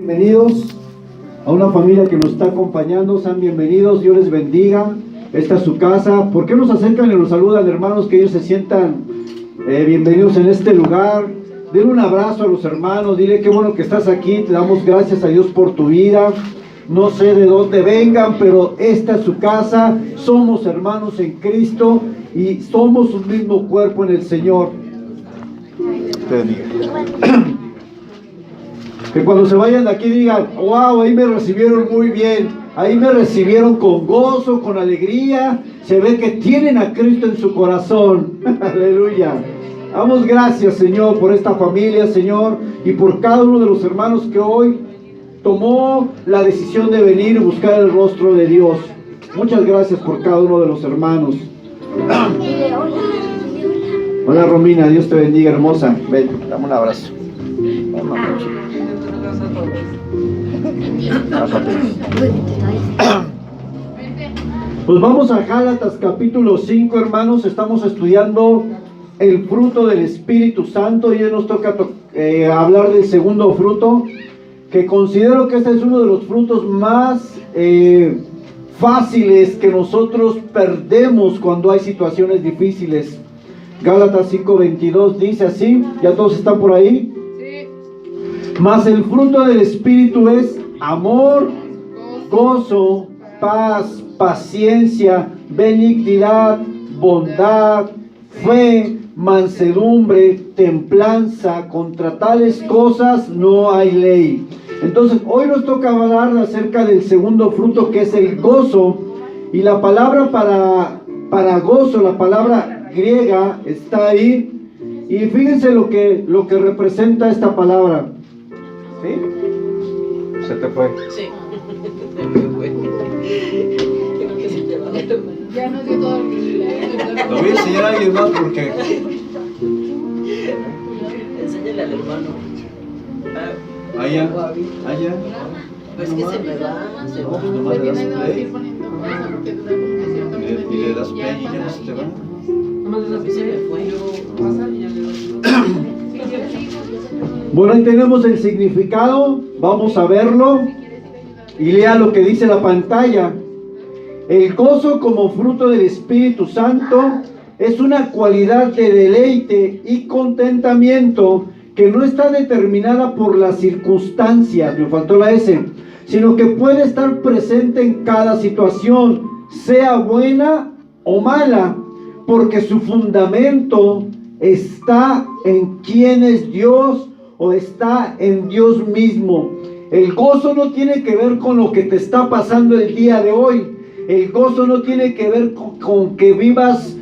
Bienvenidos a una familia que nos está acompañando, sean bienvenidos, Dios les bendiga, esta es su casa. ¿Por qué nos acercan y los saludan, hermanos, que ellos se sientan bienvenidos en este lugar? Denle un abrazo a los hermanos, dile qué bueno que estás aquí, te damos gracias a Dios por tu vida. No sé de dónde vengan, pero esta es su casa, somos hermanos en Cristo y somos un mismo cuerpo en el Señor. Te bendiga. Que cuando se vayan de aquí digan, wow, ahí me recibieron muy bien, ahí me recibieron con gozo, con alegría, se ve que tienen a Cristo en su corazón. Aleluya. Damos gracias, Señor, por esta familia, Señor, y por cada uno de los hermanos que hoy tomó la decisión de venir y buscar el rostro de Dios. Muchas gracias por cada uno de los hermanos. Hola, Romina, Dios te bendiga, hermosa. Ven, dame un abrazo. Pues vamos a Gálatas capítulo 5, hermanos. Estamos estudiando el fruto del Espíritu Santo y hoy nos toca hablar del segundo fruto, que considero que este es uno de los frutos más fáciles que nosotros perdemos cuando hay situaciones difíciles. Gálatas 5:22 dice así, ¿ya todos están por ahí? Sí. Mas el fruto del Espíritu es amor, gozo, paz, paciencia, benignidad, bondad, fe, mansedumbre, templanza. Contra tales cosas no hay ley. Entonces hoy nos toca hablar acerca del segundo fruto, que es el gozo. Y la palabra para gozo, la palabra griega está ahí, y fíjense lo que representa esta palabra. ¿Sí? ¿Se te fue? Sí. Ya nos dio todo el... Lo voy a enseñar a alguien más porque... Enséñale al hermano. Allá. Pues que se me va, se va. Nomás le das play. Y le das play y ya no se te va. A mí se me fue. Bueno, ahí tenemos el significado, vamos a verlo y lea lo que dice la pantalla. El gozo como fruto del Espíritu Santo es una cualidad de deleite y contentamiento que no está determinada por las circunstancias, me faltó la S, sino que puede estar presente en cada situación, sea buena o mala, porque su fundamento está en quién es Dios o está en Dios mismo. El gozo no tiene que ver con lo que te está pasando el día de hoy. El gozo no tiene que ver con que vivas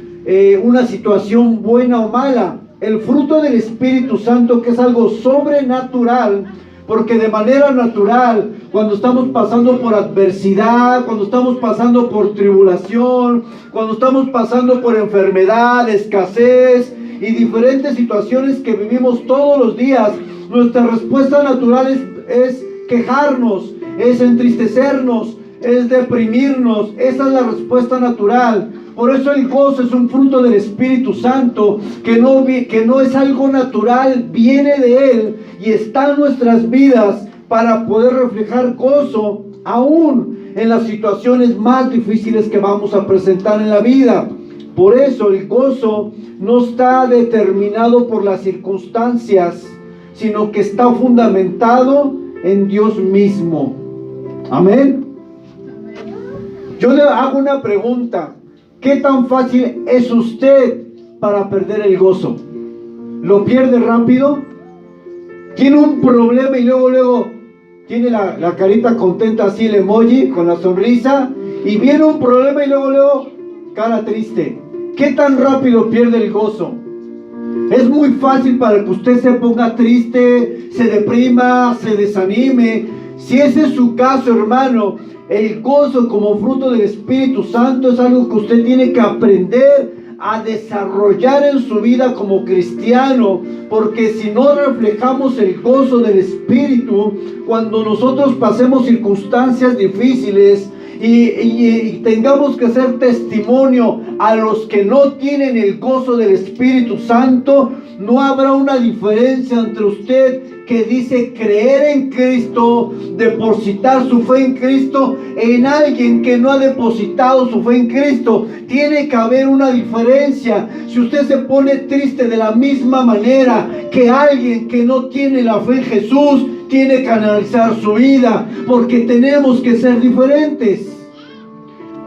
una situación buena o mala. El fruto del Espíritu Santo, que es algo sobrenatural, porque de manera natural, cuando estamos pasando por adversidad, cuando estamos pasando por tribulación, cuando estamos pasando por enfermedad, escasez y diferentes situaciones que vivimos todos los días, nuestra respuesta natural es quejarnos, es entristecernos, es deprimirnos. Esa es la respuesta natural. Por eso el gozo es un fruto del Espíritu Santo, que no es algo natural, viene de Él y está en nuestras vidas para poder reflejar gozo aún en las situaciones más difíciles que vamos a presentar en la vida. Por eso el gozo no está determinado por las circunstancias, sino que está fundamentado en Dios mismo. Amén. Yo le hago una pregunta. ¿Qué tan fácil es usted para perder el gozo? ¿Lo pierde rápido? ¿Tiene un problema y luego tiene la carita contenta, así el emoji, con la sonrisa? Y viene un problema y luego cara triste. ¿Qué tan rápido pierde el gozo? Es muy fácil para que usted se ponga triste, se deprima, se desanime. Si ese es su caso, hermano, el gozo como fruto del Espíritu Santo es algo que usted tiene que aprender a desarrollar en su vida como cristiano, porque si no reflejamos el gozo del Espíritu, cuando nosotros pasemos circunstancias difíciles y tengamos que hacer testimonio a los que no tienen el gozo del Espíritu Santo, no habrá una diferencia entre usted que dice creer en Cristo, depositar su fe en Cristo, en alguien que no ha depositado su fe en Cristo. Tiene que haber una diferencia. Si usted se pone triste de la misma manera que alguien que no tiene la fe en Jesús, tiene que analizar su vida, porque tenemos que ser diferentes.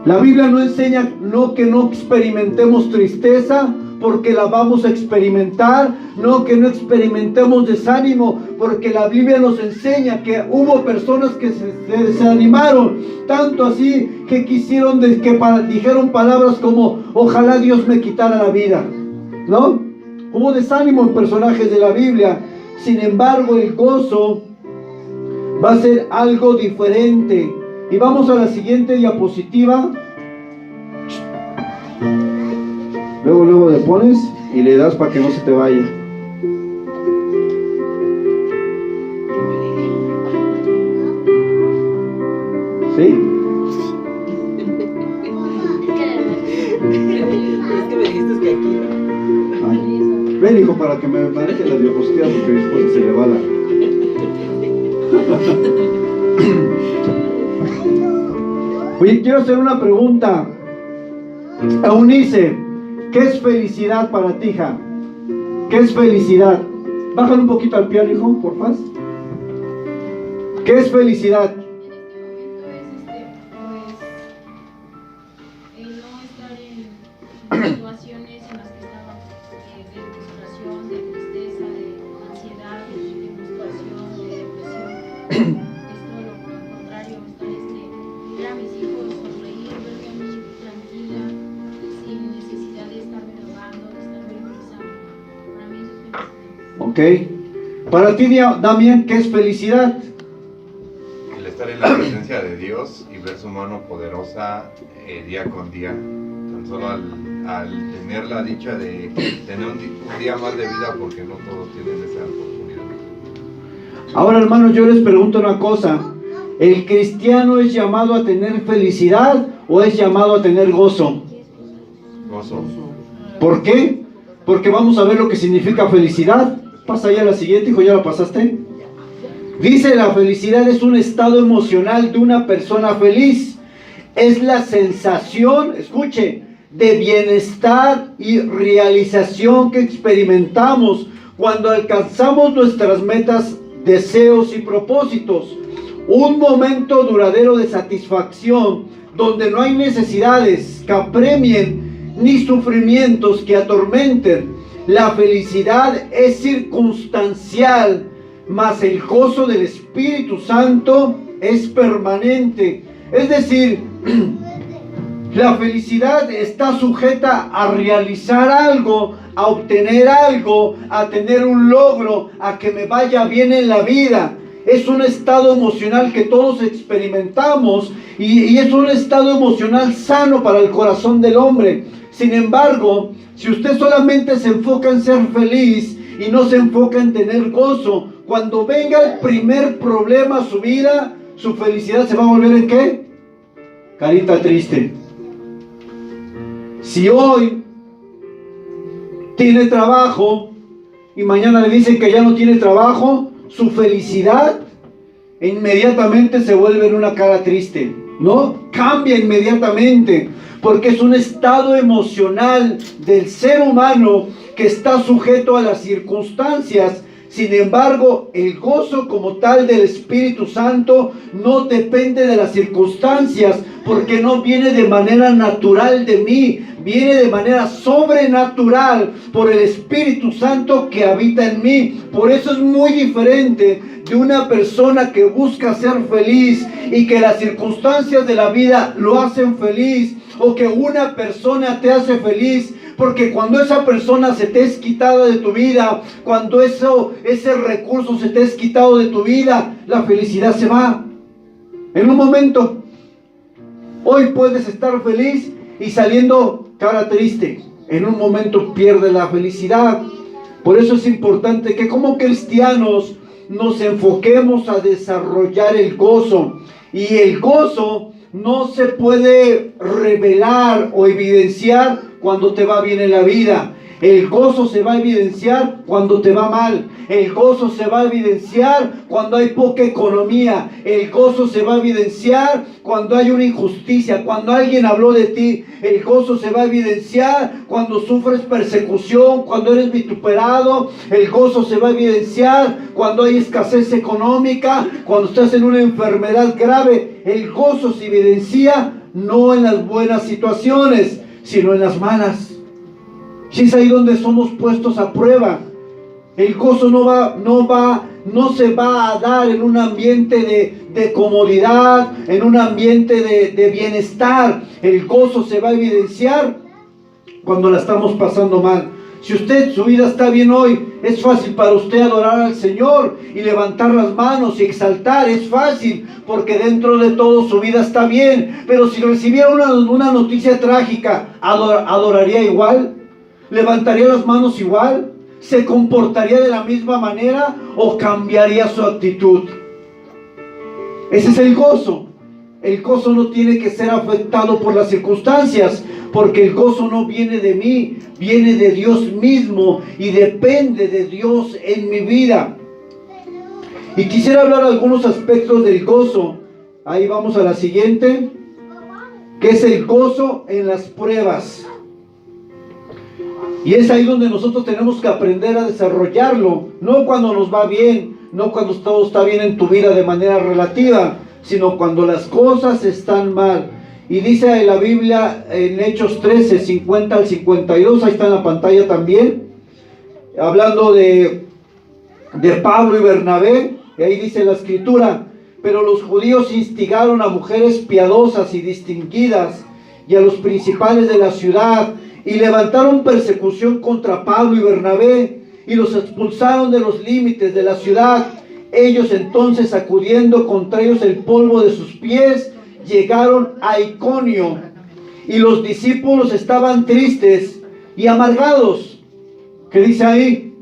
La Biblia no enseña que no experimentemos tristeza, porque la vamos a experimentar, no que no experimentemos desánimo, porque la Biblia nos enseña que hubo personas que se desanimaron, tanto así que dijeron palabras como ojalá Dios me quitara la vida, ¿no? Hubo desánimo en personajes de la Biblia. Sin embargo, el gozo va a ser algo diferente. Y vamos a la siguiente diapositiva. Luego le pones y le das para que no se te vaya. ¿Sí? Es que me dijiste que aquí. Ay. Ven, hijo, para que me maneje la diapositiva, porque después se le va la... Oye, quiero hacer una pregunta. Eunice, ¿qué es felicidad para ti, hija? ¿Qué es felicidad? Bájale un poquito al piano, hijo, por favor. ¿Qué es felicidad? En este momento es el no estar en situaciones en las que estaba de frustración, de tristeza, de ansiedad, de frustración, de depresión. Es todo lo contrario, estar ver a mis hijos sonreír, verme a mí tranquila, sin necesidad de estarme drogando, de estarme utilizando. Para mí eso es felicidad. Ok. Para ti, Damián, ¿qué es felicidad? El estar en la presencia de Dios y ver su mano poderosa día con día. Tan solo al tener la dicha de tener un día más de vida, porque no todos tienen esa oportunidad. Ahora, hermanos, yo les pregunto una cosa. ¿El cristiano es llamado a tener felicidad o es llamado a tener gozo? Gozo. ¿Por qué? Porque vamos a ver lo que significa felicidad. Pasa ya la siguiente, hijo, ¿ya la pasaste? Dice, la felicidad es un estado emocional de una persona feliz. Es la sensación, escuche, de bienestar y realización que experimentamos cuando alcanzamos nuestras metas, deseos y propósitos. Un momento duradero de satisfacción donde no hay necesidades que apremien ni sufrimientos que atormenten. La felicidad es circunstancial, mas el gozo del Espíritu Santo es permanente. Es decir, la felicidad está sujeta a realizar algo, a obtener algo, a tener un logro, a que me vaya bien en la vida. Es un estado emocional que todos experimentamos y es un estado emocional sano para el corazón del hombre. Sin embargo, si usted solamente se enfoca en ser feliz y no se enfoca en tener gozo, cuando venga el primer problema a su vida, su felicidad se va a volver ¿en qué? Carita triste. Si hoy tiene trabajo y mañana le dicen que ya no tiene trabajo, su felicidad inmediatamente se vuelve en una cara triste, ¿no? Cambia inmediatamente, porque es un estado emocional del ser humano que está sujeto a las circunstancias. Sin embargo, el gozo como tal del Espíritu Santo no depende de las circunstancias, porque no viene de manera natural de mí, viene de manera sobrenatural por el Espíritu Santo que habita en mí. Por eso es muy diferente de una persona que busca ser feliz y que las circunstancias de la vida lo hacen feliz, o que una persona te hace feliz. Porque cuando esa persona se te es quitada de tu vida, cuando ese recurso se te es quitado de tu vida, la felicidad se va en un momento. Hoy puedes estar feliz y saliendo cara triste, en un momento pierde la felicidad. Por eso es importante que como cristianos nos enfoquemos a desarrollar el gozo. Y el gozo no se puede revelar o evidenciar cuando te va bien en la vida. El gozo se va a evidenciar cuando te va mal. El gozo se va a evidenciar cuando hay poca economía. El gozo se va a evidenciar cuando hay una injusticia, cuando alguien habló de ti. El gozo se va a evidenciar cuando sufres persecución, cuando eres vituperado. El gozo se va a evidenciar cuando hay escasez económica, cuando estás en una enfermedad grave. El gozo se evidencia no en las buenas situaciones, sino en las malas. Si es ahí donde somos puestos a prueba. El gozo no se va a dar en un ambiente de comodidad, en un ambiente de bienestar. El gozo se va a evidenciar cuando la estamos pasando mal. Si su vida está bien hoy, es fácil para usted adorar al Señor y levantar las manos y exaltar. Es fácil porque dentro de todo su vida está bien. Pero si recibiera una noticia trágica, ¿adoraría igual? ¿Levantaría las manos igual? ¿Se comportaría de la misma manera o cambiaría su actitud? Ese es el gozo. El gozo no tiene que ser afectado por las circunstancias, porque el gozo no viene de mí, viene de Dios mismo y depende de Dios en mi vida. Y quisiera hablar de algunos aspectos del gozo. Ahí vamos a la siguiente, que es el gozo en las pruebas. Y es ahí donde nosotros tenemos que aprender a desarrollarlo, no cuando nos va bien, no cuando todo está bien en tu vida de manera relativa, sino cuando las cosas están mal. Y dice en la Biblia, en Hechos 13, 50 al 52, ahí está en la pantalla también, hablando de Pablo y Bernabé, y ahí dice la escritura: pero los judíos instigaron a mujeres piadosas y distinguidas y a los principales de la ciudad, y levantaron persecución contra Pablo y Bernabé, y los expulsaron de los límites de la ciudad. Ellos entonces, sacudiendo contra ellos el polvo de sus pies, llegaron a Iconio, y los discípulos estaban tristes y amargados. ¿Qué dice ahí?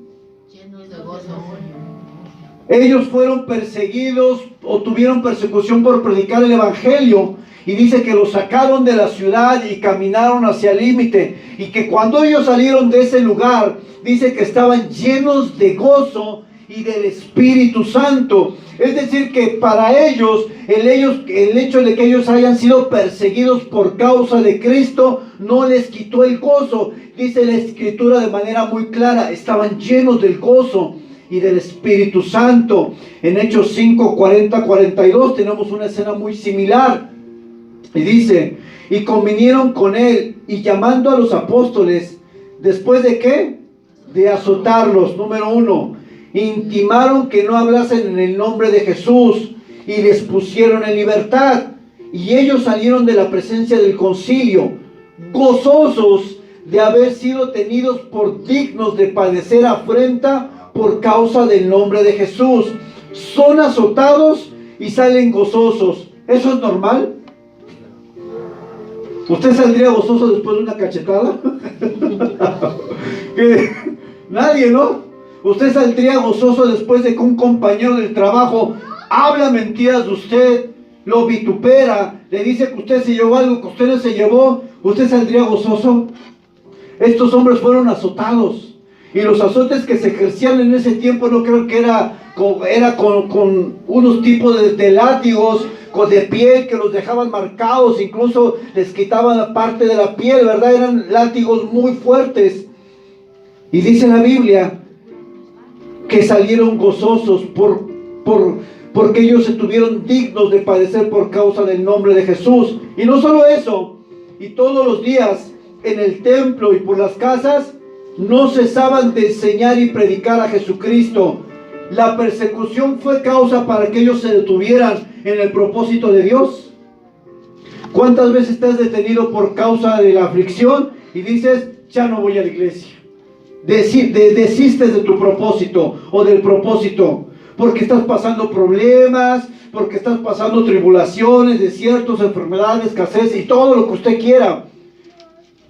Llenos de gozo. Ellos fueron perseguidos o tuvieron persecución por predicar el evangelio. Y dice que los sacaron de la ciudad y caminaron hacia el límite. Y que cuando ellos salieron de ese lugar, dice que estaban llenos de gozo y del Espíritu Santo. Es decir, que para ellos, el hecho de que ellos hayan sido perseguidos por causa de Cristo, no les quitó el gozo. Dice la Escritura de manera muy clara, estaban llenos del gozo y del Espíritu Santo. En Hechos 5, 40, 42 tenemos una escena muy similar. Y dice: y convinieron con él, y llamando a los apóstoles, ¿después de qué? De azotarlos. Número 1, intimaron que no hablasen en el nombre de Jesús, y les pusieron en libertad. Y ellos salieron de la presencia del concilio, gozosos de haber sido tenidos por dignos de padecer afrenta por causa del nombre de Jesús. Son azotados y salen gozosos. ¿Eso es normal? ¿Usted saldría gozoso después de una cachetada? Nadie, ¿no? ¿Usted saldría gozoso después de que un compañero del trabajo habla mentiras de usted, lo vitupera, le dice que usted se llevó algo que usted no se llevó? ¿Usted saldría gozoso? Estos hombres fueron azotados, y los azotes que se ejercían en ese tiempo no creo que era con unos tipos de látigos de piel que los dejaban marcados, incluso les quitaban la parte de la piel, ¿verdad? Eran látigos muy fuertes. Y dice la Biblia que salieron gozosos porque ellos se tuvieron dignos de padecer por causa del nombre de Jesús. Y no solo eso, y todos los días en el templo y por las casas no cesaban de enseñar y predicar a Jesucristo. La persecución fue causa para que ellos se detuvieran en el propósito de Dios. ¿Cuántas veces estás detenido por causa de la aflicción y dices: ya no voy a la iglesia? Desistes de tu propósito o del propósito, porque estás pasando problemas, porque estás pasando tribulaciones, desiertos, enfermedades, escasez y todo lo que usted quiera.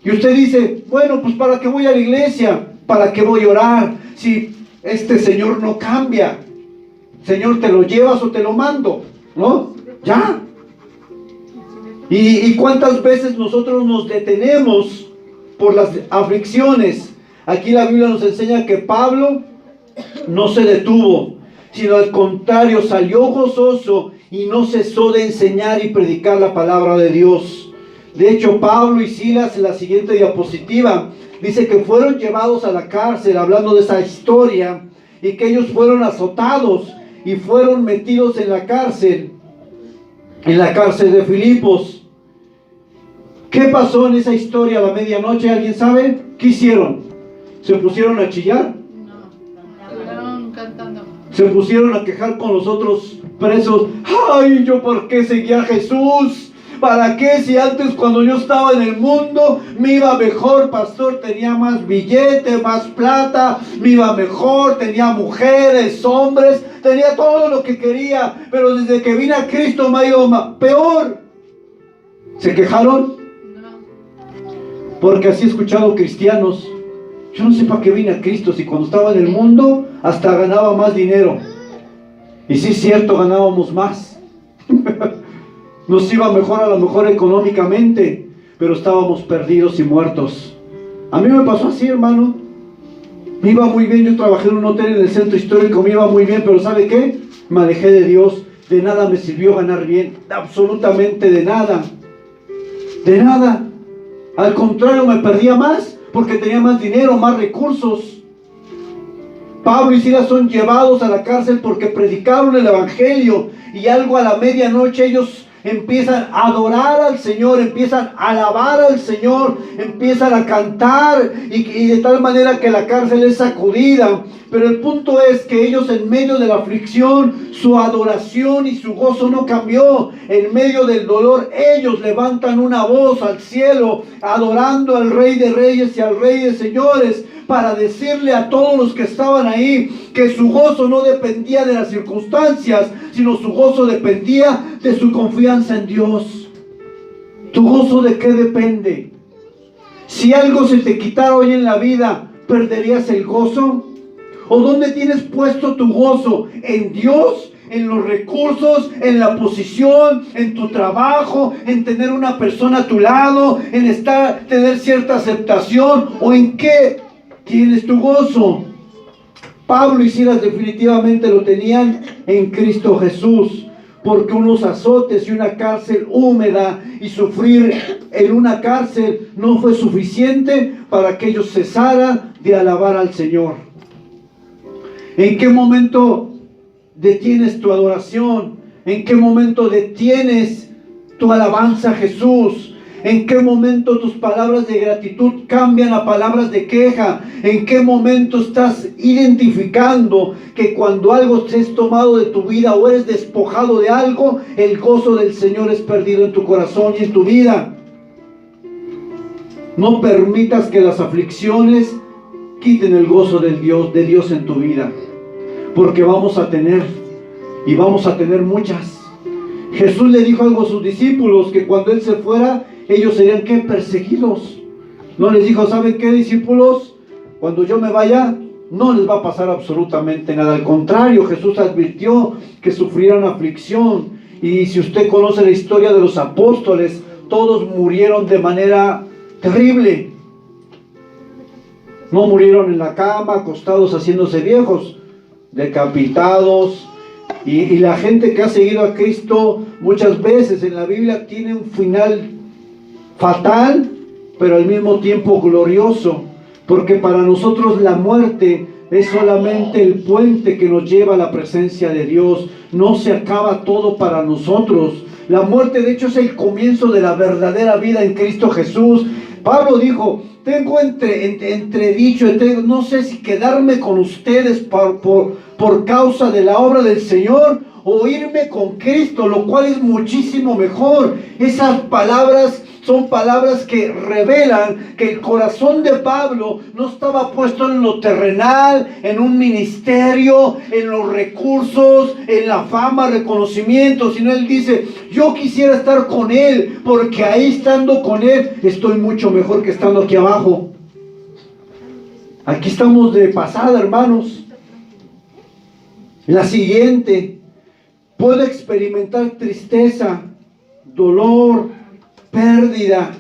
Y usted dice: bueno, pues ¿para qué voy a la iglesia? ¿Para qué voy a orar? Si este Señor no cambia. Señor, ¿te lo llevas o te lo mando? ¿No? Ya. ¿Y cuántas veces nosotros nos detenemos por las aflicciones, Aquí la Biblia nos enseña que Pablo no se detuvo, sino al contrario, salió gozoso y no cesó de enseñar y predicar la palabra de Dios. De hecho, Pablo y Silas, en la siguiente diapositiva, dice que fueron llevados a la cárcel, hablando de esa historia, y que ellos fueron azotados y fueron metidos en la cárcel de Filipos. ¿Qué pasó en esa historia a la medianoche? ¿Alguien sabe? ¿Qué hicieron? ¿Se pusieron a chillar? Estuvieron cantando. ¿Se pusieron a quejar con los otros presos? ¡Ay, yo por qué seguía a Jesús! ¿Para qué si antes cuando yo estaba en el mundo me iba mejor, pastor? Tenía más billete, más plata, me iba mejor, tenía mujeres, hombres, tenía todo lo que quería, pero desde que vine a Cristo me ha ido peor. ¿Se quejaron? No. Porque así he escuchado cristianos. Yo no sé para qué vine a Cristo si cuando estaba en el mundo hasta ganaba más dinero. Y sí es cierto, ganábamos más. Nos iba mejor, a lo mejor económicamente, pero estábamos perdidos y muertos. A mí me pasó así, hermano. Me iba muy bien, yo trabajé en un hotel en el centro histórico, me iba muy bien, pero ¿sabe qué? Me alejé de Dios. De nada me sirvió ganar bien, absolutamente de nada. De nada. Al contrario, me perdía más porque tenía más dinero, más recursos. Pablo y Silas son llevados a la cárcel porque predicaron el evangelio, y algo a la medianoche ellos empiezan a adorar al Señor, empiezan a alabar al Señor, empiezan a cantar, y de tal manera que la cárcel es sacudida. Pero el punto es que ellos, en medio de la aflicción, su adoración y su gozo no cambió. En medio del dolor, ellos levantan una voz al cielo, adorando al Rey de Reyes y al Rey de Señores, para decirle a todos los que estaban ahí que su gozo no dependía de las circunstancias, sino su gozo dependía de su confianza en Dios. ¿Tu gozo de qué depende? Si algo se te quitara hoy en la vida, ¿perderías el gozo? ¿O dónde tienes puesto tu gozo? ¿En Dios? ¿En los recursos? ¿En la posición? ¿En tu trabajo? ¿En tener una persona a tu lado? ¿En tener cierta aceptación? ¿O en qué tienes tu gozo? Pablo y Silas definitivamente lo tenían en Cristo Jesús, porque unos azotes y una cárcel húmeda y sufrir en una cárcel no fue suficiente para que ellos cesaran de alabar al Señor. ¿En qué momento detienes tu adoración? ¿En qué momento detienes tu alabanza a Jesús? ¿En qué momento tus palabras de gratitud cambian a palabras de queja? ¿En qué momento estás identificando que cuando algo te es tomado de tu vida o eres despojado de algo, el gozo del Señor es perdido en tu corazón y en tu vida? No permitas que las aflicciones quiten el gozo de Dios en tu vida, porque vamos a tener muchas. Jesús le dijo algo a sus discípulos, que cuando Él se fuera, ellos serían ¿qué? Perseguidos. No les dijo, ¿saben qué, discípulos? Cuando yo me vaya, no les va a pasar absolutamente nada. Al contrario, Jesús advirtió que sufrieran aflicción. Y si usted conoce la historia de los apóstoles, todos murieron de manera terrible. No murieron en la cama, acostados haciéndose viejos, decapitados. Y la gente que ha seguido a Cristo muchas veces en la Biblia tiene un final fatal, pero al mismo tiempo glorioso, porque para nosotros la muerte es solamente el puente que nos lleva a la presencia de Dios. No se acaba todo para nosotros. La muerte, de hecho, es el comienzo de la verdadera vida en Cristo Jesús. Pablo dijo, tengo entredicho, no sé si quedarme con ustedes por causa de la obra del Señor o irme con Cristo, lo cual es muchísimo mejor. Esas palabras son palabras que revelan que el corazón de Pablo no estaba puesto en lo terrenal, en un ministerio, en los recursos, en la fama, reconocimiento, sino él dice, yo quisiera estar con Él, porque ahí estando con Él estoy mucho mejor que estando aquí abajo. Aquí estamos de pasada, hermanos. La siguiente, puedo experimentar tristeza, dolor, pérdida,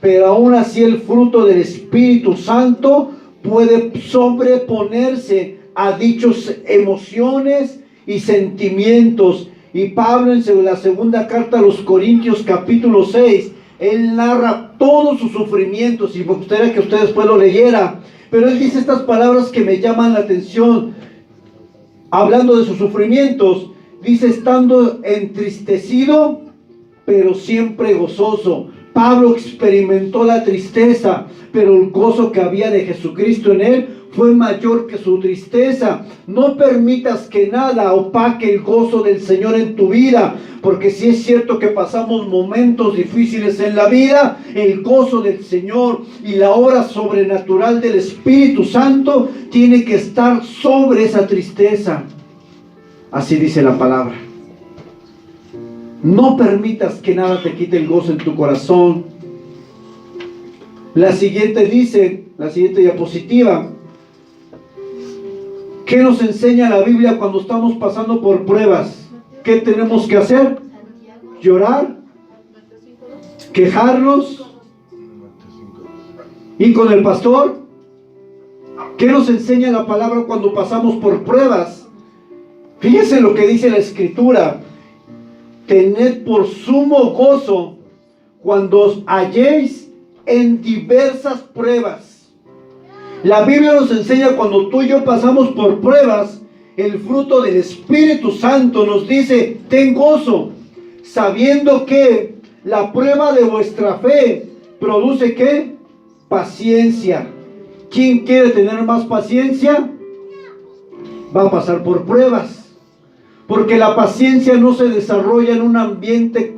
pero aún así el fruto del Espíritu Santo puede sobreponerse a dichas emociones y sentimientos. Y Pablo en la segunda carta a los Corintios capítulo 6, él narra todos sus sufrimientos, y me gustaría que usted después lo leyera, pero él dice estas palabras que me llaman la atención, hablando de sus sufrimientos. Dice: estando entristecido, pero siempre gozoso. Pablo experimentó la tristeza, pero el gozo que había de Jesucristo en él fue mayor que su tristeza. No permitas que nada opaque el gozo del Señor en tu vida, porque si es cierto que pasamos momentos difíciles en la vida, el gozo del Señor y la obra sobrenatural del Espíritu Santo tiene que estar sobre esa tristeza. Así dice la palabra. No permitas que nada te quite el gozo en tu corazón. La siguiente dice, la siguiente diapositiva, ¿qué nos enseña la Biblia cuando estamos pasando por pruebas? ¿Qué tenemos que hacer? Llorar, quejarnos, ir con el pastor. ¿Qué nos enseña la palabra cuando pasamos por pruebas? Fíjense lo que dice la Escritura: tened por sumo gozo cuando os halléis en diversas pruebas. La Biblia nos enseña, cuando tú y yo pasamos por pruebas, el fruto del Espíritu Santo nos dice: ten gozo, sabiendo que la prueba de vuestra fe produce ¿qué? Paciencia. ¿Quién quiere tener más paciencia? Va a pasar por pruebas. Porque la paciencia no se desarrolla en un ambiente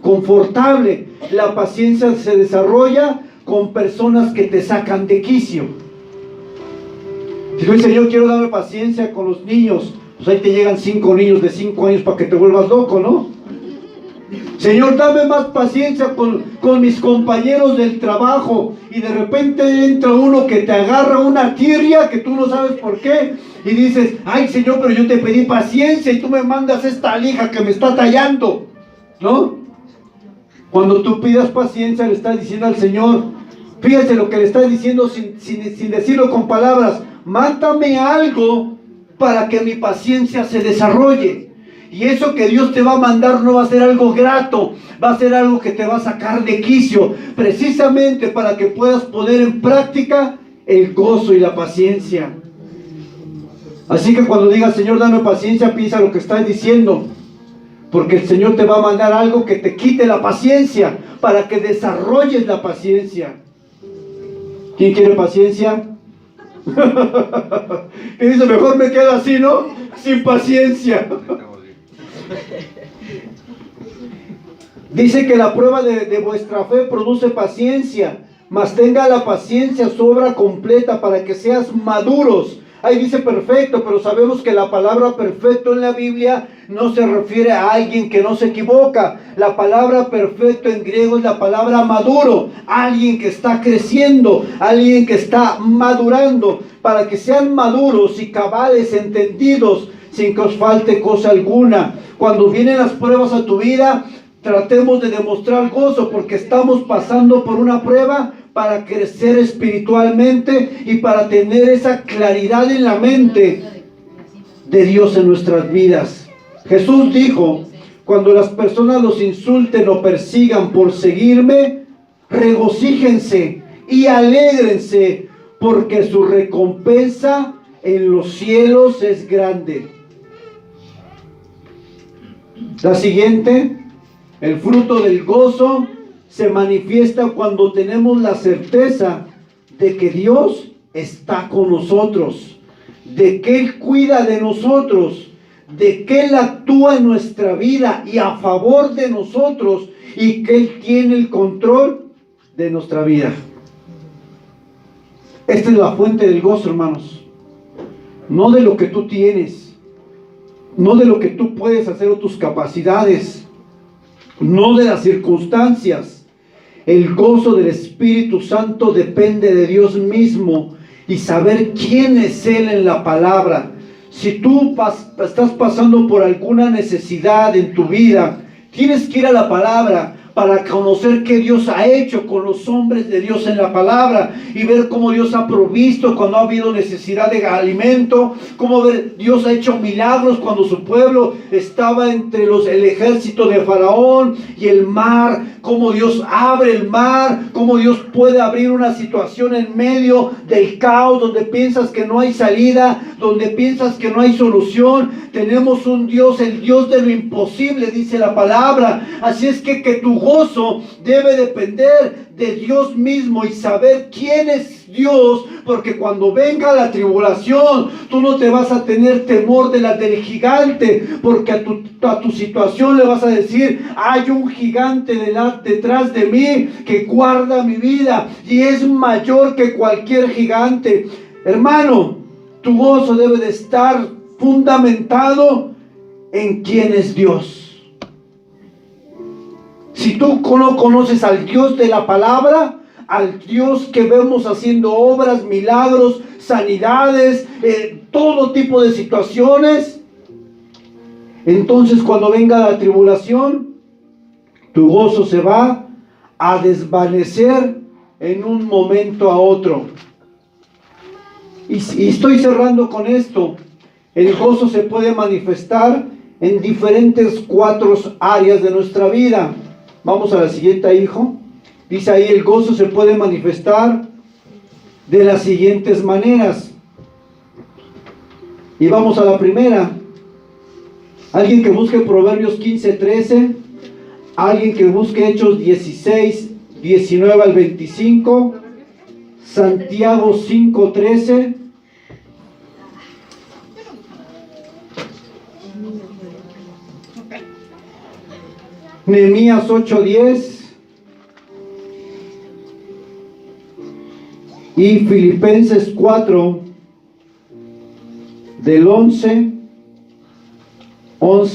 confortable. La paciencia se desarrolla con personas que te sacan de quicio. Si tú dices: yo quiero darme paciencia con los niños, pues ahí te llegan 5 niños de 5 años para que te vuelvas loco, ¿no? Señor, dame más paciencia con mis compañeros del trabajo, y de repente entra uno que te agarra una tirria que tú no sabes por qué, y dices: ay Señor, pero yo te pedí paciencia y tú me mandas esta lija que me está tallando, ¿no? Cuando tú pidas paciencia, le estás diciendo al Señor, fíjate lo que le estás diciendo sin decirlo con palabras: mándame algo para que mi paciencia se desarrolle. Y eso que Dios te va a mandar no va a ser algo grato, va a ser algo que te va a sacar de quicio, precisamente para que puedas poner en práctica el gozo y la paciencia. Así que cuando digas: Señor, dame paciencia, piensa lo que estás diciendo, porque el Señor te va a mandar algo que te quite la paciencia, para que desarrolles la paciencia. ¿Quién quiere paciencia? Y dice: mejor me quedo así, ¿no? Sin paciencia. Dice que la prueba de vuestra fe produce paciencia, mas tenga la paciencia su obra completa, para que seas maduros. Ahí dice perfecto, pero sabemos que la palabra perfecto en la Biblia no se refiere a alguien que no se equivoca. La palabra perfecto en griego es la palabra maduro, alguien que está creciendo, alguien que está madurando, para que sean maduros y cabales, entendidos, sin que os falte cosa alguna. Cuando vienen las pruebas a tu vida, tratemos de demostrar gozo, porque estamos pasando por una prueba para crecer espiritualmente y para tener esa claridad en la mente de Dios en nuestras vidas. Jesús dijo: cuando las personas los insulten o persigan por seguirme, regocíjense y alégrense, porque su recompensa en los cielos es grande. La siguiente: el fruto del gozo se manifiesta cuando tenemos la certeza de que Dios está con nosotros, de que Él cuida de nosotros, de que Él actúa en nuestra vida y a favor de nosotros, y que Él tiene el control de nuestra vida. Esta es la fuente del gozo, hermanos. No de lo que tú tienes, no de lo que tú puedes hacer o tus capacidades, no de las circunstancias. El gozo del Espíritu Santo depende de Dios mismo y saber quién es Él en la palabra. Si tú estás pasando por alguna necesidad en tu vida, tienes que ir a la palabra, para conocer qué Dios ha hecho con los hombres de Dios en la palabra y ver cómo Dios ha provisto cuando ha habido necesidad de alimento, cómo Dios ha hecho milagros cuando su pueblo estaba entre el ejército de Faraón y el mar, cómo Dios abre el mar, cómo Dios puede abrir una situación en medio del caos donde piensas que no hay salida, donde piensas que no hay solución. Tenemos un Dios, el Dios de lo imposible, dice la palabra. Así es que tu gozo debe depender de Dios mismo y saber quién es Dios, porque cuando venga la tribulación, tú no te vas a tener temor del gigante, porque a tu situación le vas a decir: hay un gigante detrás de mí que guarda mi vida y es mayor que cualquier gigante. Hermano, tu gozo debe de estar fundamentado en quién es Dios. Si tú no conoces al Dios de la palabra, al Dios que vemos haciendo obras, milagros, sanidades, todo tipo de situaciones, entonces cuando venga la tribulación, tu gozo se va a desvanecer en un momento a otro. Y estoy cerrando con esto. El gozo se puede manifestar en diferentes 4 áreas de nuestra vida. Vamos a la siguiente, hijo. Dice ahí: el gozo se puede manifestar de las siguientes maneras. Y vamos a la primera. Alguien que busque Proverbios 15:13. Alguien que busque Hechos 16:19 al 25. Santiago 5:13. Nehemías 8:10 y Filipenses 4 del 11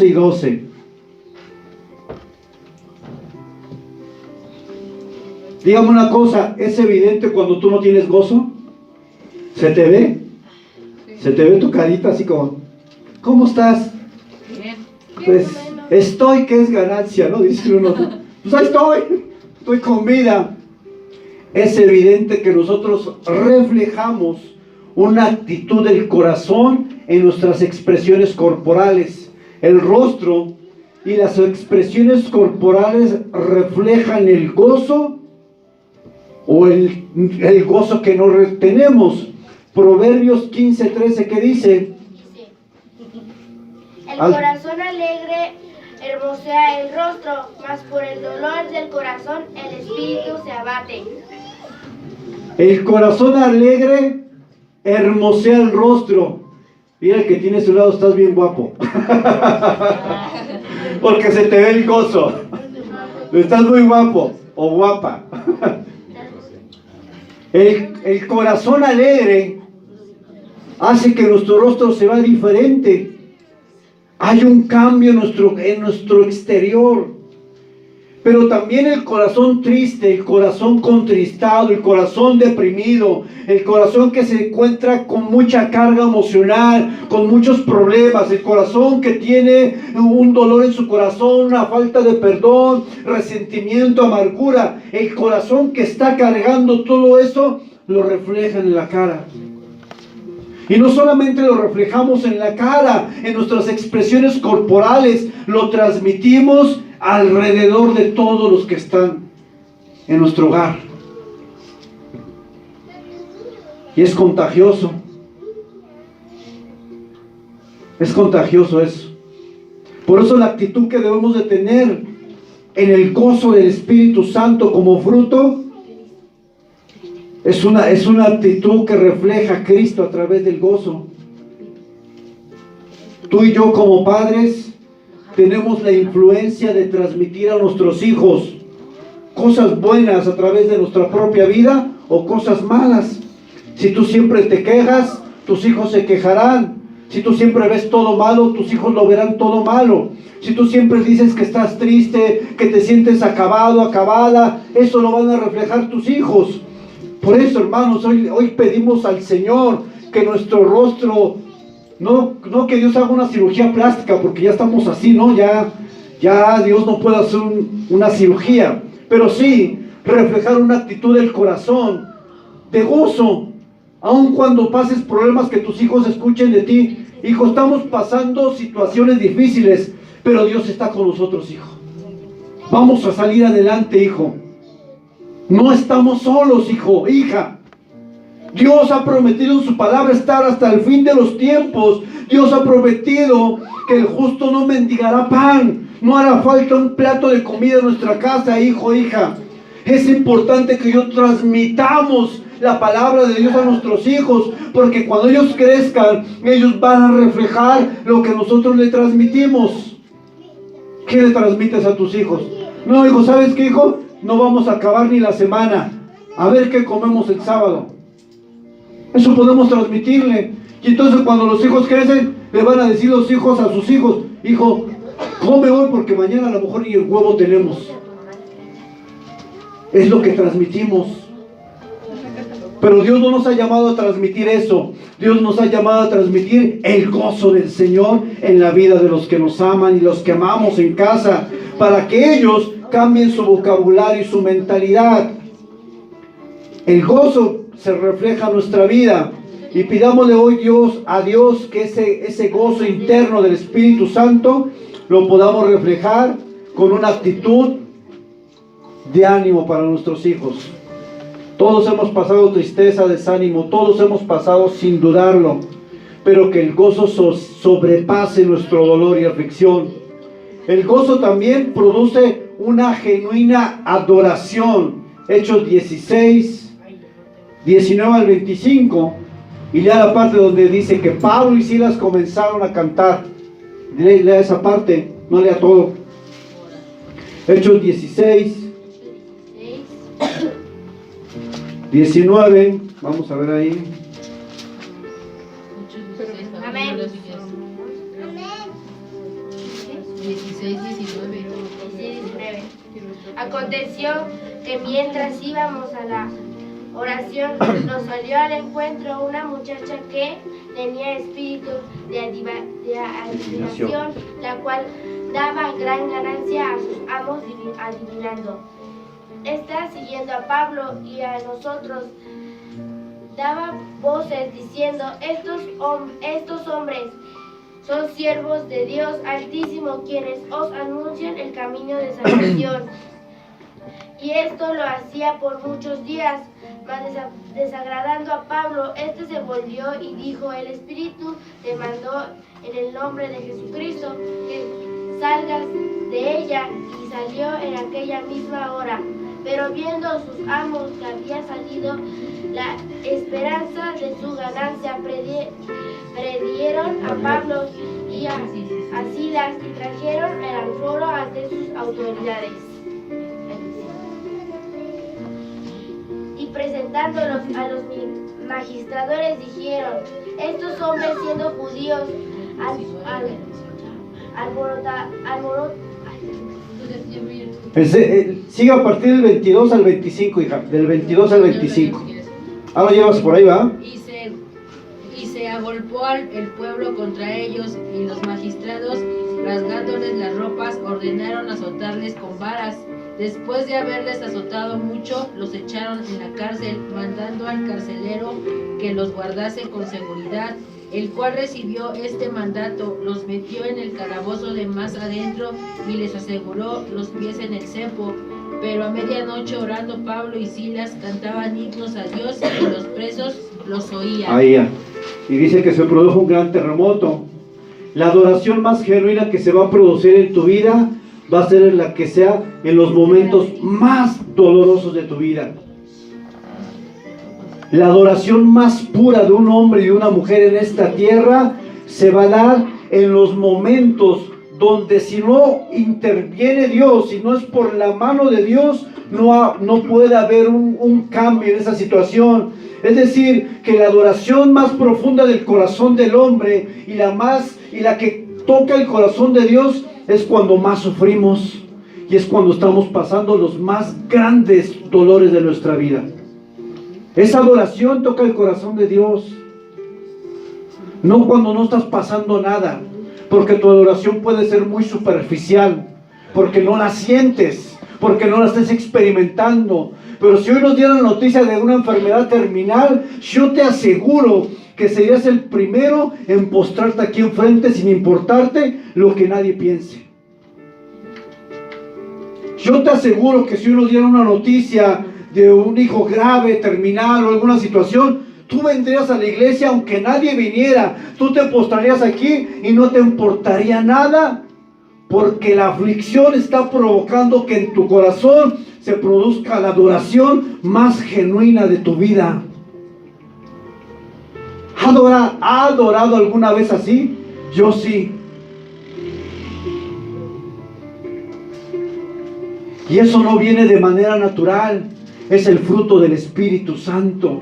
y 12. Dígame una cosa, ¿es evidente cuando tú no tienes gozo? ¿Se te ve? ¿Se te ve tu carita así como: ¿cómo estás? Pues estoy, que es ganancia, ¿no? Dice uno. Pues ahí estoy con vida. Es evidente que nosotros reflejamos una actitud del corazón en nuestras expresiones corporales. El rostro y las expresiones corporales reflejan el gozo o el gozo que no tenemos. Proverbios 15:13, ¿qué dice? El corazón alegre hermosea el rostro, mas por el dolor del corazón el espíritu se abate. El corazón alegre hermosea el rostro. Mira, el que tiene a su lado: estás bien guapo. Porque se te ve el gozo. Estás muy guapo o guapa. El corazón alegre hace que nuestro rostro se vea diferente. Hay un cambio en nuestro exterior. Pero también el corazón triste, el corazón contristado, el corazón deprimido, el corazón que se encuentra con mucha carga emocional, con muchos problemas, el corazón que tiene un dolor en su corazón, una falta de perdón, resentimiento, amargura, el corazón que está cargando todo eso, lo refleja en la cara. Y no solamente lo reflejamos en la cara, en nuestras expresiones corporales, lo transmitimos alrededor de todos los que están en nuestro hogar. Y es contagioso. Es contagioso eso. Por eso la actitud que debemos de tener en el gozo del Espíritu Santo como fruto es una actitud que refleja a Cristo a través del gozo. Tú y yo como padres tenemos la influencia de transmitir a nuestros hijos cosas buenas a través de nuestra propia vida o cosas malas. Si tú siempre te quejas, tus hijos se quejarán. Si tú siempre ves todo malo, tus hijos lo verán todo malo. Si tú siempre dices que estás triste, que te sientes acabado, acabada, eso lo van a reflejar tus hijos. Por eso, hermanos, hoy pedimos al Señor que nuestro rostro, no que Dios haga una cirugía plástica, porque ya estamos así, ¿no? Ya Ya Dios no puede hacer una cirugía, pero sí reflejar una actitud del corazón, de gozo, aun cuando pases problemas, que tus hijos escuchen de ti: hijo, estamos pasando situaciones difíciles, pero Dios está con nosotros, hijo. Vamos a salir adelante, hijo. No estamos solos, hijo, hija. Dios ha prometido en su palabra estar hasta el fin de los tiempos. Dios ha prometido que el justo no mendigará pan. No hará falta un plato de comida en nuestra casa, hijo, hija. Es importante que yo transmitamos la palabra de Dios a nuestros hijos, porque cuando ellos crezcan, ellos van a reflejar lo que nosotros le transmitimos. ¿Qué le transmites a tus hijos? No, hijo, ¿sabes qué, hijo? No vamos a acabar ni la semana. A ver qué comemos el sábado. Eso podemos transmitirle. Y entonces cuando los hijos crecen, le van a decir los hijos a sus hijos: hijo, come hoy porque mañana a lo mejor ni el huevo tenemos. Es lo que transmitimos. Pero Dios no nos ha llamado a transmitir eso. Dios nos ha llamado a transmitir el gozo del Señor en la vida de los que nos aman y los que amamos en casa, para que ellos cambien su vocabulario y su mentalidad. El gozo se refleja en nuestra vida, y pidámosle hoy a Dios que ese gozo interno del Espíritu Santo lo podamos reflejar con una actitud de ánimo para nuestros hijos. Todos hemos pasado tristeza, desánimo, todos hemos pasado sin dudarlo, pero que el gozo sobrepase nuestro dolor y aflicción. El gozo también produce una genuina adoración. Hechos 16, 19 al 25, y lea la parte donde dice que Pablo y Silas comenzaron a cantar. Lea esa parte, no lea todo. Hechos 16, 19, vamos a ver ahí. Amén. 16, 19. Aconteció que mientras íbamos a la oración, nos salió al encuentro una muchacha que tenía espíritu de adivinación, la cual daba gran ganancia a sus amos adivinando. Esta, siguiendo a Pablo y a nosotros, daba voces diciendo: estos hombres son siervos de Dios Altísimo, quienes os anuncian el camino de salvación. Y esto lo hacía por muchos días, mas desagradando a Pablo, este se volvió y dijo: el Espíritu te mandó en el nombre de Jesucristo que salgas de ella, y salió en aquella misma hora. Pero viendo sus amos que había salido la esperanza de su ganancia, prendieron a Pablo y a Silas y trajeron el alforo ante sus autoridades. Y presentándolos a los magistradores, dijeron: estos hombres, siendo judíos, Sigue a partir del 22 al 25, hija. Del 22 al 25. Ahora llevas por ahí, ¿va? Y se agolpó el pueblo contra ellos, y los magistrados, rasgándoles las ropas, ordenaron azotarles con varas. Después de haberles azotado mucho, los echaron en la cárcel, mandando al carcelero que los guardase con seguridad, el cual recibió este mandato, los metió en el calabozo de más adentro y les aseguró los pies en el cepo. Pero a medianoche, orando Pablo y Silas, cantaban himnos a Dios, y los presos los oían. Ahí ya. Y dice que se produjo un gran terremoto. La adoración más genuina que se va a producir en tu vida va a ser la que sea en los momentos más dolorosos de tu vida. La adoración más pura de un hombre y de una mujer en esta tierra se va a dar en los momentos donde, si no interviene Dios, si no es por la mano de Dios, no puede haber un cambio en esa situación. Es decir, que la adoración más profunda del corazón del hombre y la que toca el corazón de Dios es cuando más sufrimos, y es cuando estamos pasando los más grandes dolores de nuestra vida. Esa adoración toca el corazón de Dios, no cuando no estás pasando nada, porque tu adoración puede ser muy superficial, porque no la sientes, porque no la estás experimentando. Pero si hoy nos dieran la noticia de una enfermedad terminal, yo te aseguro que serías el primero en postrarte aquí enfrente sin importarte lo que nadie piense. Yo te aseguro que si hoy nos dieran una noticia de un hijo grave, terminal o alguna situación, tú vendrías a la iglesia aunque nadie viniera. Tú te postrarías aquí y no te importaría nada, porque la aflicción está provocando que en tu corazón se produzca la adoración más genuina de tu vida. ¿Ha adorado alguna vez así? Yo sí. Y eso no viene de manera natural, es el fruto del Espíritu Santo.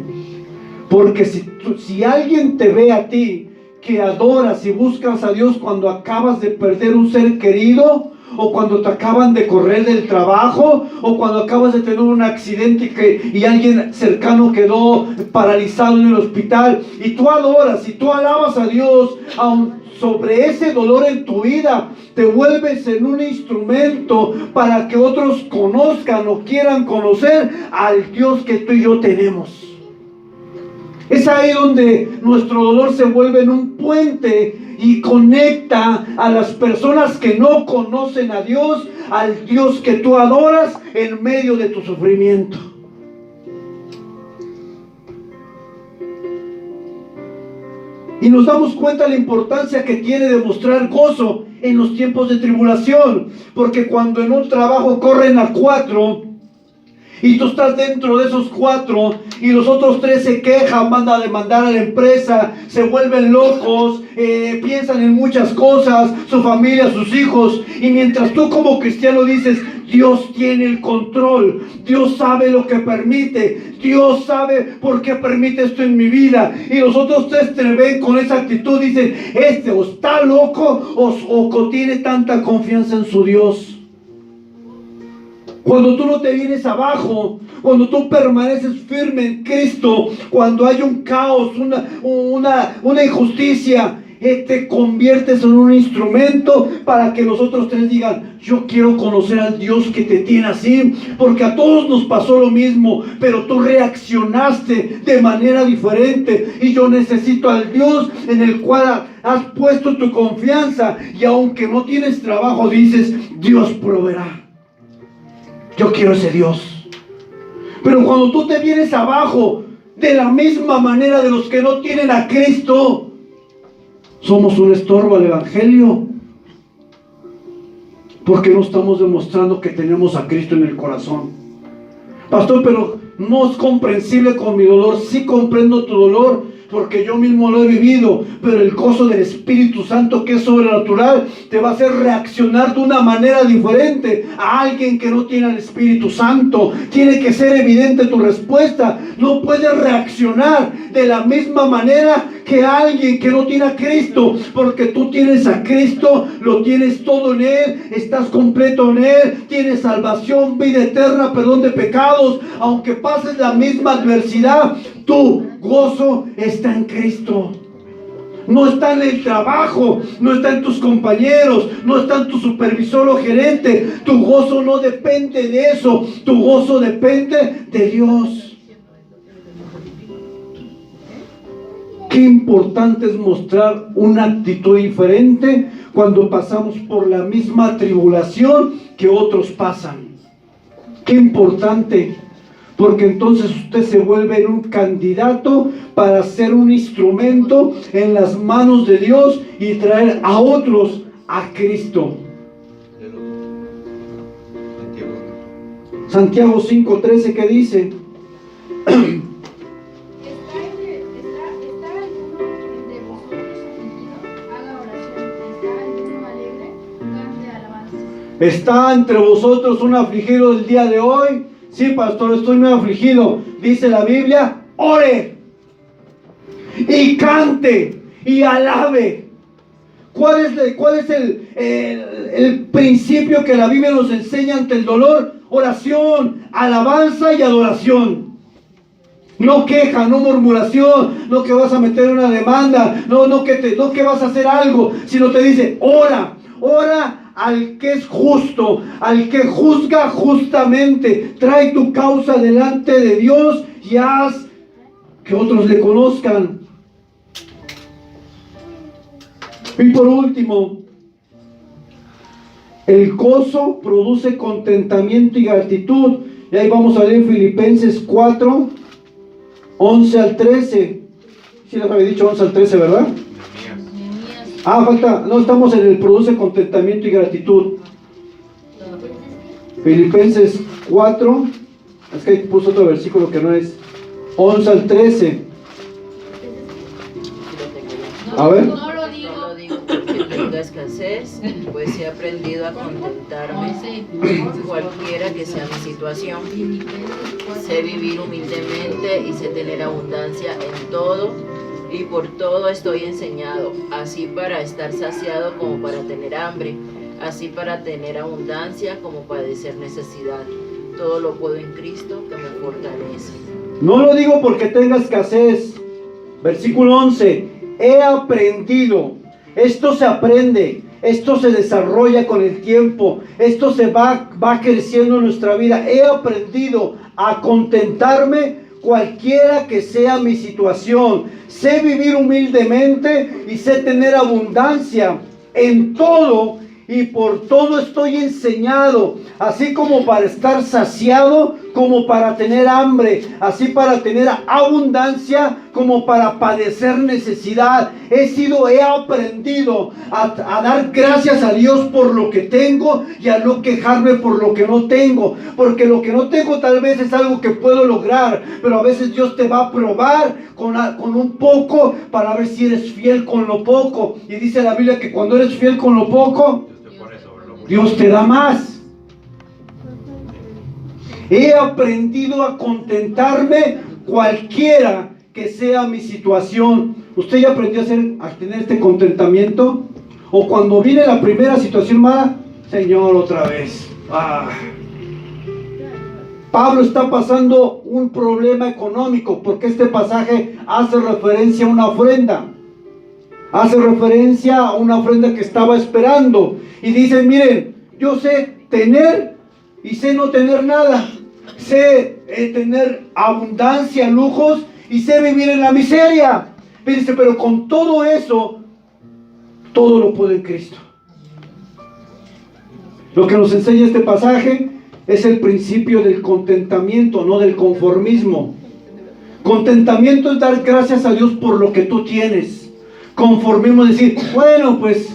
Porque si alguien te ve a ti que adoras y buscas a Dios cuando acabas de perder un ser querido, o cuando te acaban de correr del trabajo, o cuando acabas de tener un accidente y alguien cercano quedó paralizado en el hospital, y tú adoras y tú alabas a Dios, aun sobre ese dolor en tu vida, te vuelves en un instrumento para que otros conozcan o quieran conocer al Dios que tú y yo tenemos. Es ahí donde nuestro dolor se vuelve en un puente y conecta a las personas que no conocen a Dios, al Dios que tú adoras en medio de tu sufrimiento. Y nos damos cuenta de la importancia que tiene demostrar gozo en los tiempos de tribulación, porque cuando en un trabajo corren a 4 y tú estás dentro de esos 4 y los otros 3 se quejan, mandan a demandar a la empresa, se vuelven locos, piensan en muchas cosas, su familia, sus hijos, y mientras tú como cristiano dices, Dios tiene el control, Dios sabe lo que permite, Dios sabe por qué permite esto en mi vida, y los otros 3 te ven con esa actitud, dicen, este o está loco o tiene tanta confianza en su Dios. Cuando tú no te vienes abajo, cuando tú permaneces firme en Cristo, cuando hay un caos, una injusticia, te conviertes en un instrumento para que los otros 3 digan, yo quiero conocer al Dios que te tiene así, porque a todos nos pasó lo mismo, pero tú reaccionaste de manera diferente, y yo necesito al Dios en el cual has puesto tu confianza, y aunque no tienes trabajo, dices, Dios proveerá. Yo quiero ese Dios. Pero cuando tú te vienes abajo, de la misma manera de los que no tienen a Cristo, somos un estorbo al Evangelio, porque no estamos demostrando que tenemos a Cristo en el corazón. Pastor, pero no es comprensible con mi dolor. Sí comprendo tu dolor, porque yo mismo lo he vivido, pero el gozo del Espíritu Santo, que es sobrenatural, te va a hacer reaccionar de una manera diferente a alguien que no tiene el Espíritu Santo. Tiene que ser evidente tu respuesta. No puedes reaccionar de la misma manera que alguien que no tiene a Cristo, porque tú tienes a Cristo, lo tienes todo en Él, estás completo en Él, tienes salvación, vida eterna, perdón de pecados. Aunque pases la misma adversidad, tu gozo está en Cristo. No está en el trabajo, no está en tus compañeros, no está en tu supervisor o gerente. Tu gozo no depende de eso, tu gozo depende de Dios. Qué importante es mostrar una actitud diferente cuando pasamos por la misma tribulación que otros pasan. Qué importante, porque entonces usted se vuelve un candidato para ser un instrumento en las manos de Dios y traer a otros a Cristo. Santiago 5:13, ¿qué dice? ¿Está entre vosotros un afligido el día de hoy? Sí, pastor, estoy muy afligido. Dice la Biblia, ore y cante y alabe. ¿Cuál es el principio que la Biblia nos enseña ante el dolor? Oración, alabanza y adoración. No queja, no murmuración, no que vas a meter una demanda, no que vas a hacer algo, sino te dice, ora, al que es justo, al que juzga justamente. Trae tu causa delante de Dios y haz que otros le conozcan. Y por último, el gozo produce contentamiento y gratitud. Y ahí vamos a leer Filipenses 4, 11 al 13. Sí les había dicho 11 al 13, ¿verdad? Falta, no, estamos en el produce contentamiento y gratitud. Filipenses 4, es que ahí puso otro versículo que no es 11 al 13. A ver. No lo digo. No lo digo porque tengo escasez, pues he aprendido a contentarme cualquiera que sea mi situación. Sé vivir humildemente y sé tener abundancia en todo, y por todo estoy enseñado, así para estar saciado como para tener hambre, así para tener abundancia como padecer necesidad. Todo lo puedo en Cristo que me fortalece. No lo digo porque tenga escasez. Versículo 11. He aprendido. Esto se aprende. Esto se desarrolla con el tiempo. Esto se va creciendo en nuestra vida. He aprendido a contentarme cualquiera que sea mi situación. Sé vivir humildemente y sé tener abundancia en todo, y por todo estoy enseñado, así como para estar saciado, como para tener hambre, así para tener abundancia, como para padecer necesidad. He aprendido a dar gracias a Dios por lo que tengo y a no quejarme por lo que no tengo, porque lo que no tengo tal vez es algo que puedo lograr, pero a veces Dios te va a probar con un poco para ver si eres fiel con lo poco. Y dice la Biblia que cuando eres fiel con lo poco, Dios te da más. He aprendido a contentarme cualquiera que sea mi situación. ¿Usted ya aprendió a tener este contentamiento? O cuando viene la primera situación mala, Señor, otra vez. Pablo está pasando un problema económico, porque este pasaje hace referencia a una ofrenda. Hace referencia a una ofrenda que estaba esperando. Y dice, miren, yo sé tener y sé no tener nada. Sé tener abundancia, lujos, y sé vivir en la miseria. Dice, pero con todo eso, todo lo puedo en Cristo. Lo que nos enseña este pasaje es el principio del contentamiento, no del conformismo. Contentamiento es dar gracias a Dios por lo que tú tienes. Conformismo es decir, bueno, pues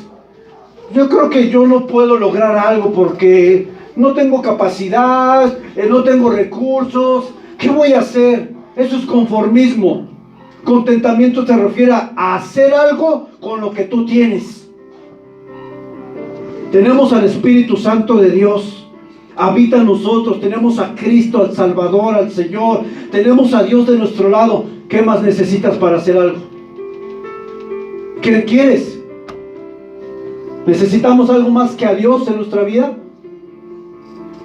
yo creo que yo no puedo lograr algo porque no tengo capacidad, no tengo recursos. ¿Qué voy a hacer? Eso es conformismo. Contentamiento se refiere a hacer algo con lo que tú tienes. Tenemos al Espíritu Santo de Dios, habita en nosotros. Tenemos a Cristo, al Salvador, al Señor. Tenemos a Dios de nuestro lado. ¿Qué más necesitas para hacer algo? ¿Qué quieres? ¿Necesitamos algo más que a Dios en nuestra vida?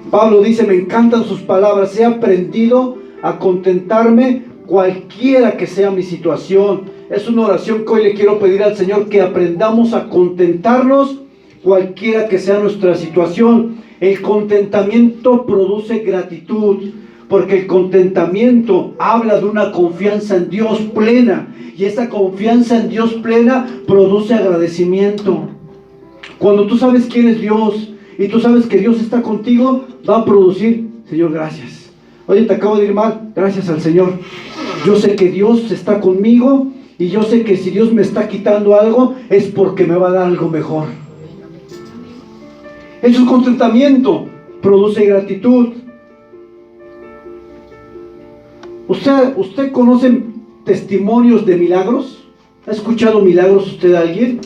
Pablo dice, me encantan sus palabras, he aprendido a contentarme cualquiera que sea mi situación. Es una oración que hoy le quiero pedir al Señor, que aprendamos a contentarnos cualquiera que sea nuestra situación. El contentamiento produce gratitud, porque el contentamiento habla de una confianza en Dios plena, y esa confianza en Dios plena produce agradecimiento. Cuando tú sabes quién es Dios y tú sabes que Dios está contigo, va a producir, Señor, gracias. Oye, te acabo de ir mal, gracias al Señor. Yo sé que Dios está conmigo, y yo sé que si Dios me está quitando algo, es porque me va a dar algo mejor. Eso es contentamiento, produce gratitud. ¿Usted conoce testimonios de milagros? ¿Ha escuchado milagros usted de alguien?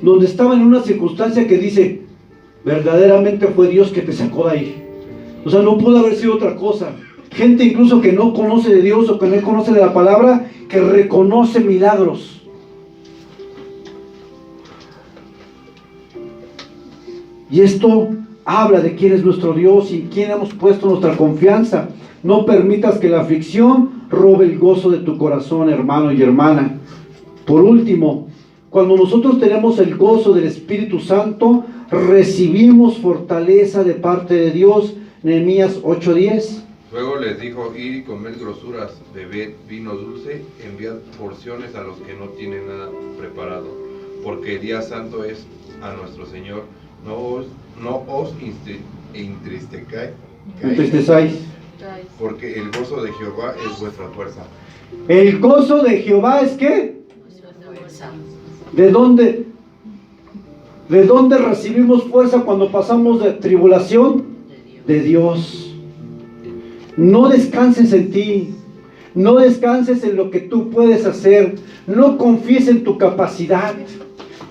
Donde estaba en una circunstancia que dice, verdaderamente fue Dios que te sacó de ahí. O sea, no pudo haber sido otra cosa. Gente incluso que no conoce de Dios o que no conoce de la palabra, que reconoce milagros. Y esto habla de quién es nuestro Dios y en quién hemos puesto nuestra confianza. No permitas que la aflicción robe el gozo de tu corazón, hermano y hermana. Por último, Cuando nosotros tenemos el gozo del Espíritu Santo, recibimos fortaleza de parte de Dios. Nehemías 8:10. Luego les dijo: id y comed grosuras, bebed vino dulce, enviad porciones a los que no tienen nada preparado, porque el día santo es a nuestro Señor. No os Entristezáis. porque el gozo de Jehová es vuestra fuerza. ¿El gozo de Jehová es qué? Fuerza. ¿De dónde? ¿De dónde recibimos fuerza cuando pasamos de tribulación? De Dios. No descanses en ti. No descanses en lo que tú puedes hacer. No confíes en tu capacidad.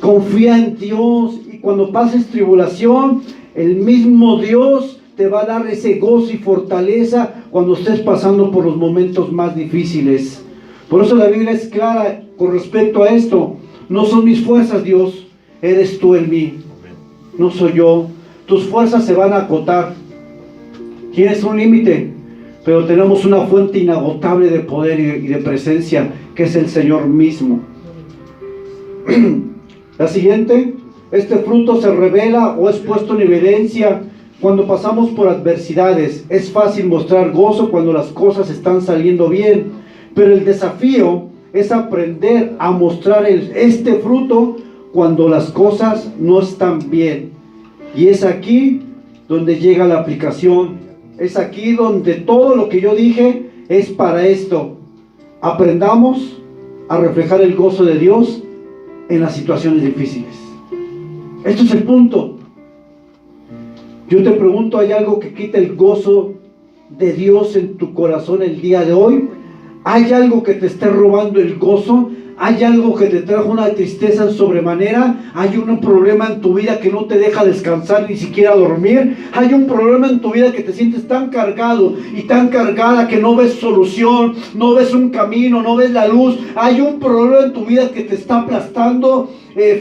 Confía en Dios. Y cuando pases tribulación, el mismo Dios te va a dar ese gozo y fortaleza cuando estés pasando por los momentos más difíciles. Por eso la Biblia es clara con respecto a esto. No son mis fuerzas, Dios, eres tú en mí. No soy yo. Tus fuerzas se van a acotar. Tienes un límite, pero tenemos una fuente inagotable de poder y de presencia, que es el Señor mismo. La siguiente: este fruto se revela o es puesto en evidencia cuando pasamos por adversidades. Es fácil mostrar gozo cuando las cosas están saliendo bien, pero el desafío es aprender a mostrar este fruto cuando las cosas no están bien. Y es aquí donde llega la aplicación. Es aquí donde todo lo que yo dije es para esto. Aprendamos a reflejar el gozo de Dios en las situaciones difíciles. Esto es el punto. Yo te pregunto, ¿hay algo que quite el gozo de Dios en tu corazón el día de hoy? ¿Hay algo que te esté robando el gozo? ¿Hay algo que te trajo una tristeza en sobremanera? ¿Hay un problema en tu vida que no te deja descansar ni siquiera dormir? ¿Hay un problema en tu vida que te sientes tan cargado y tan cargada que no ves solución, no ves un camino, no ves la luz? ¿Hay un problema en tu vida que te está aplastando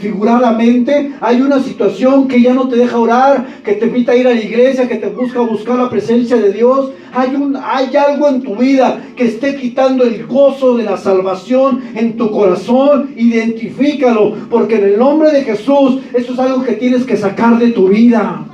figuradamente? ¿Hay una situación que ya no te deja orar, que te invita a ir a la iglesia, que te buscar la presencia de Dios? ¿Hay algo en tu vida que esté quitando el gozo de la salvación en tu corazón? Identifícalo, porque en el nombre de Jesús, eso es algo que tienes que sacar de tu vida.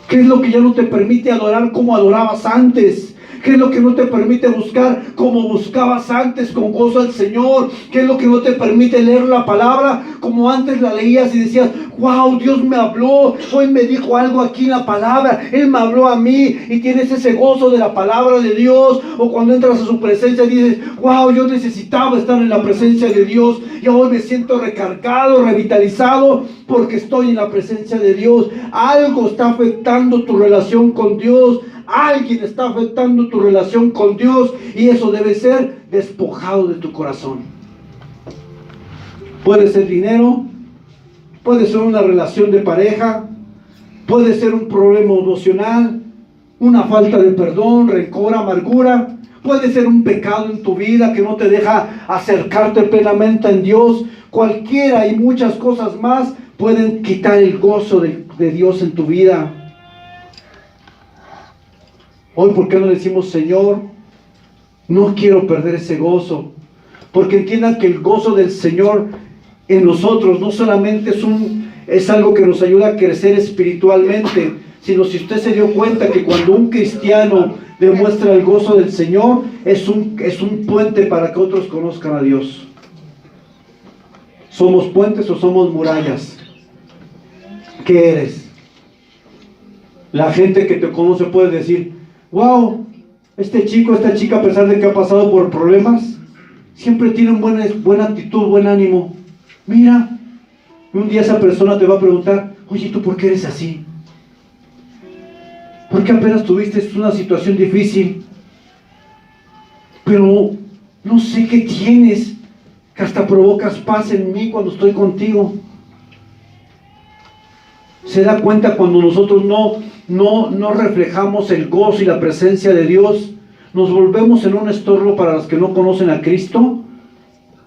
¿Qué es lo que ya no te permite adorar como adorabas antes? ¿Qué es lo que no te permite buscar como buscabas antes con gozo al Señor? ¿Qué es lo que no te permite leer la palabra como antes la leías y decías: wow, Dios me habló, hoy me dijo algo aquí en la palabra, Él me habló a mí? Y tienes ese gozo de la palabra de Dios. O cuando entras a su presencia dices: wow, yo necesitaba estar en la presencia de Dios y hoy me siento recargado, revitalizado, porque estoy en la presencia de Dios. Algo está afectando tu relación con Dios. Alguien está afectando tu relación con Dios, y eso debe ser despojado de tu corazón. Puede ser dinero, puede ser una relación de pareja, puede ser un problema emocional, una falta de perdón, rencor, amargura. Puede ser un pecado en tu vida que no te deja acercarte plenamente a Dios. Cualquiera y muchas cosas más pueden quitar el gozo de Dios en tu vida. Hoy, ¿por qué no decimos: Señor, no quiero perder ese gozo? Porque entiendan que el gozo del Señor en nosotros no solamente es algo que nos ayuda a crecer espiritualmente, sino, si usted se dio cuenta, que cuando un cristiano demuestra el gozo del Señor, es un puente para que otros conozcan a Dios. ¿Somos puentes o somos murallas? ¿Qué eres? La gente que te conoce puede decir: wow, este chico, esta chica, a pesar de que ha pasado por problemas, siempre tiene buena actitud, buen ánimo. Mira, un día esa persona te va a preguntar: oye, ¿tú por qué eres así? ¿Por qué apenas tuviste una situación difícil? Pero no sé qué tienes, que hasta provocas paz en mí cuando estoy contigo. Se da cuenta cuando nosotros no reflejamos el gozo y la presencia de Dios, nos volvemos en un estorbo para los que no conocen a Cristo.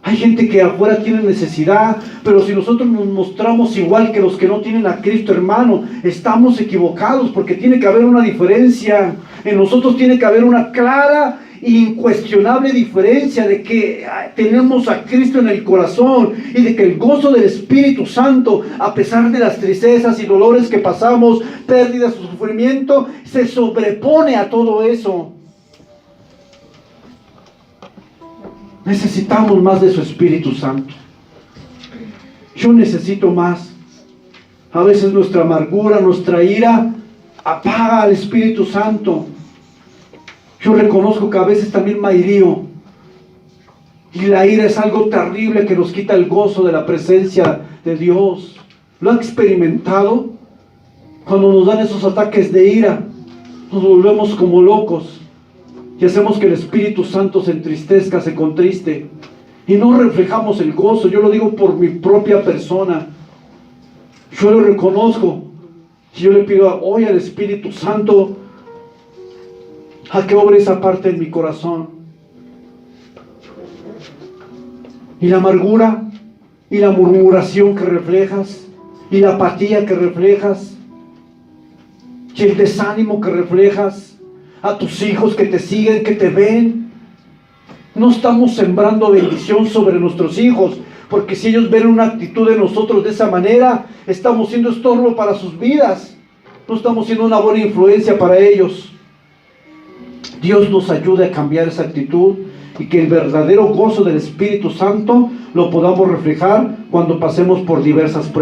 Hay gente que afuera tiene necesidad, pero si nosotros nos mostramos igual que los que no tienen a Cristo, hermano, estamos equivocados, porque tiene que haber una diferencia. En nosotros tiene que haber una clara incuestionable diferencia de que tenemos a Cristo en el corazón y de que el gozo del Espíritu Santo, a pesar de las tristezas y dolores que pasamos, pérdidas o sufrimiento, se sobrepone a todo eso. Necesitamos más de su Espíritu Santo. Yo necesito más. A veces nuestra amargura, nuestra ira apaga al Espíritu Santo. Yo reconozco que a veces también me airío. Y la ira es algo terrible que nos quita el gozo de la presencia de Dios. ¿Lo han experimentado? Cuando nos dan esos ataques de ira, nos volvemos como locos y hacemos que el Espíritu Santo se entristezca, se contriste, y no reflejamos el gozo. Yo lo digo por mi propia persona. Yo lo reconozco. Yo le pido hoy al Espíritu Santo a que obre esa parte en mi corazón. Y la amargura y la murmuración que reflejas, y la apatía que reflejas, y el desánimo que reflejas a tus hijos que te siguen, que te ven. No estamos sembrando bendición sobre nuestros hijos, porque si ellos ven una actitud de nosotros de esa manera, estamos siendo estorbo para sus vidas. No estamos siendo una buena influencia para ellos. Dios nos ayude a cambiar esa actitud y que el verdadero gozo del Espíritu Santo lo podamos reflejar cuando pasemos por diversas pruebas.